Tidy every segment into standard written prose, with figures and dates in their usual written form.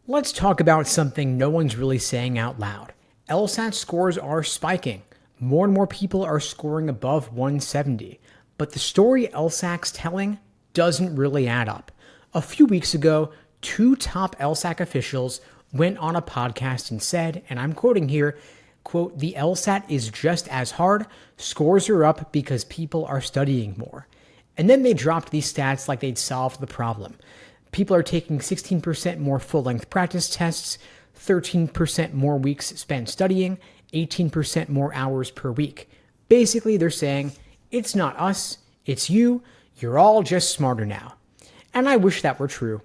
Let's talk about something no one's really saying out loud. LSAT scores are spiking. More and more people are scoring above 170. But the story LSAT's telling doesn't really add up. A few weeks ago, two top LSAT officials went on a podcast and said, and I'm quoting here, quote, "The LSAT is just as hard. Scores are up because people are studying more." And then they dropped these stats like they'd solved the problem. People are taking 16% more full-length practice tests, 13% more weeks spent studying, 18% more hours per week. Basically, they're saying, it's not us, it's you, you're all just smarter now. And I wish that were true.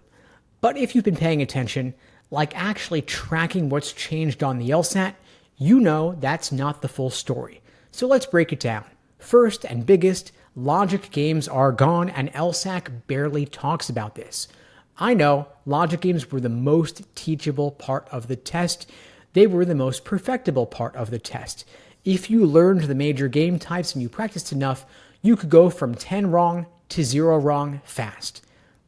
But if you've been paying attention, like actually tracking what's changed on the LSAT, you know that's not the full story. So let's break it down. First and biggest, logic games are gone, and LSAT barely talks about this. I know logic games were the most teachable part of the test. They were the most perfectible part of the test. If you learned the major game types and you practiced enough, you could go from 10 wrong to 0 wrong fast.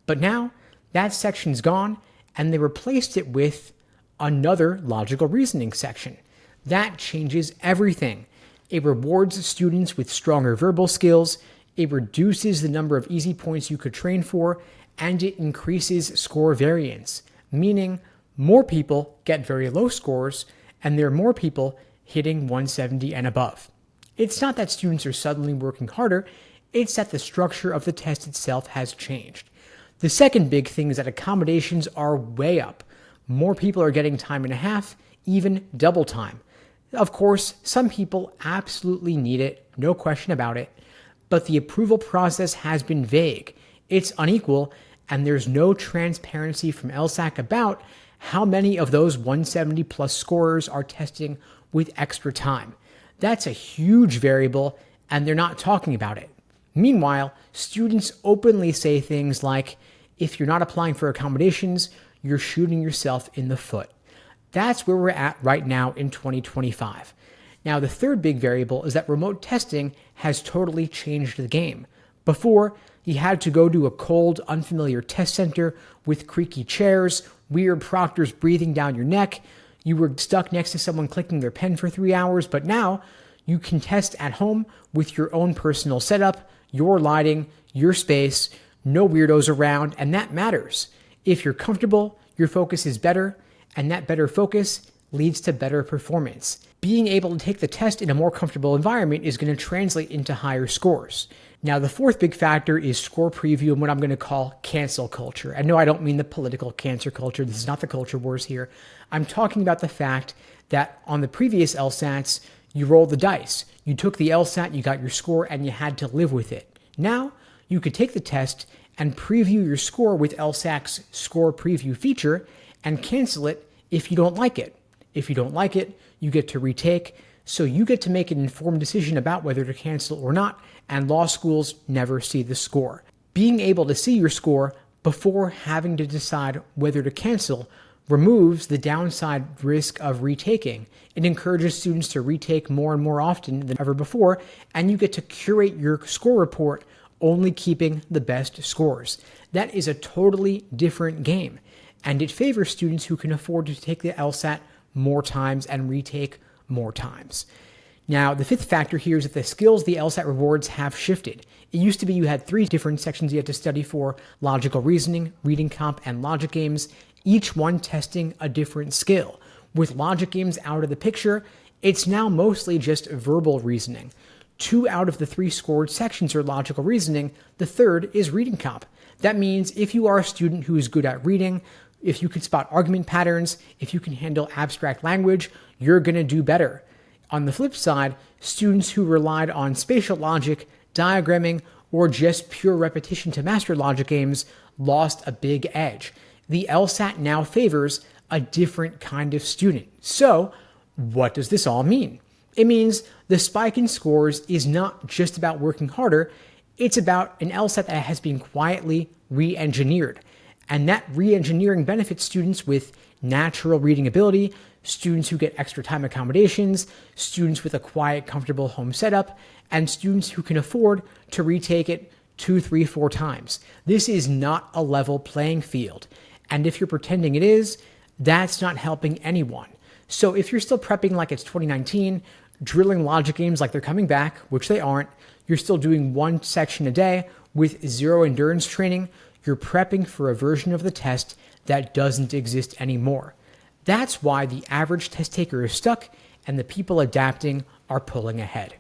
But now, that section's gone, and they replaced it with another logical reasoning section. That changes everything. It rewards students with stronger verbal skills, it reduces the number of easy points you could train for, and it increases score variance, meaning more people get very low scores, and there are more people hitting 170 and above. It's not that students are suddenly working harder, it's that the structure of the test itself has changed. The second big thing is that accommodations are way up. More people are getting time and a half, even double time. Of course, some people absolutely need it, no question about it, but the approval process has been vague. It's unequal, and there's no transparency from LSAT about how many of those 170 plus scorers are testing with extra time. That's a huge variable, and they're not talking about it. Meanwhile, students openly say things like, if you're not applying for accommodations, you're shooting yourself in the foot. That's where we're at right now in 2025. Now, the third big variable is that remote testing has totally changed the game. Before, you had to go to a cold, unfamiliar test center with creaky chairs, weird proctors breathing down your neck. You were stuck next to someone clicking their pen for 3 hours, but now you can test at home with your own personal setup, your lighting, your space, no weirdos around, and that matters. If you're comfortable, your focus is better, and that better focus leads to better performance. Being able to take the test in a more comfortable environment is going to translate into higher scores. Now, the fourth big factor is score preview and what I'm going to call cancel culture. And no, I don't mean the political cancer culture. This is not the culture wars here. I'm talking about the fact that on the previous LSATs, you rolled the dice. You took the LSAT, you got your score, and you had to live with it. Now, you could take the test and preview your score with LSAT's score preview feature and cancel it if you don't like it. If you don't like it, you get to retake, so you get to make an informed decision about whether to cancel or not, and law schools never see the score. Being able to see your score before having to decide whether to cancel removes the downside risk of retaking. It encourages students to retake more and more often than ever before, and you get to curate your score report, only keeping the best scores. That is a totally different game, and it favors students who can afford to take the LSAT more times and retake more times. Now, the fifth factor here is that the skills the LSAT rewards have shifted. It used to be you had 3 different sections you had to study for: logical reasoning, reading comp, and logic games, each one testing a different skill. With logic games out of the picture, it's now mostly just verbal reasoning. 2 out of the 3 scored sections are logical reasoning. The third is reading comp. That means if you are a student who is good at reading, if you can spot argument patterns, if you can handle abstract language, you're going to do better. On the flip side, students who relied on spatial logic, diagramming, or just pure repetition to master logic games lost a big edge. The LSAT now favors a different kind of student. So, what does this all mean? It means the spike in scores is not just about working harder, it's about an LSAT that has been quietly re-engineered. And that re-engineering benefits students with natural reading ability, students who get extra time accommodations, students with a quiet, comfortable home setup, and students who can afford to retake it 2, 3, 4 times. This is not a level playing field. And if you're pretending it is, That's not helping anyone. So if you're still prepping like it's 2019, drilling logic games like they're coming back, which they aren't, you're still doing one section a day with zero endurance training, you're prepping for a version of the test that doesn't exist anymore. That's why the average test taker is stuck and the people adapting are pulling ahead.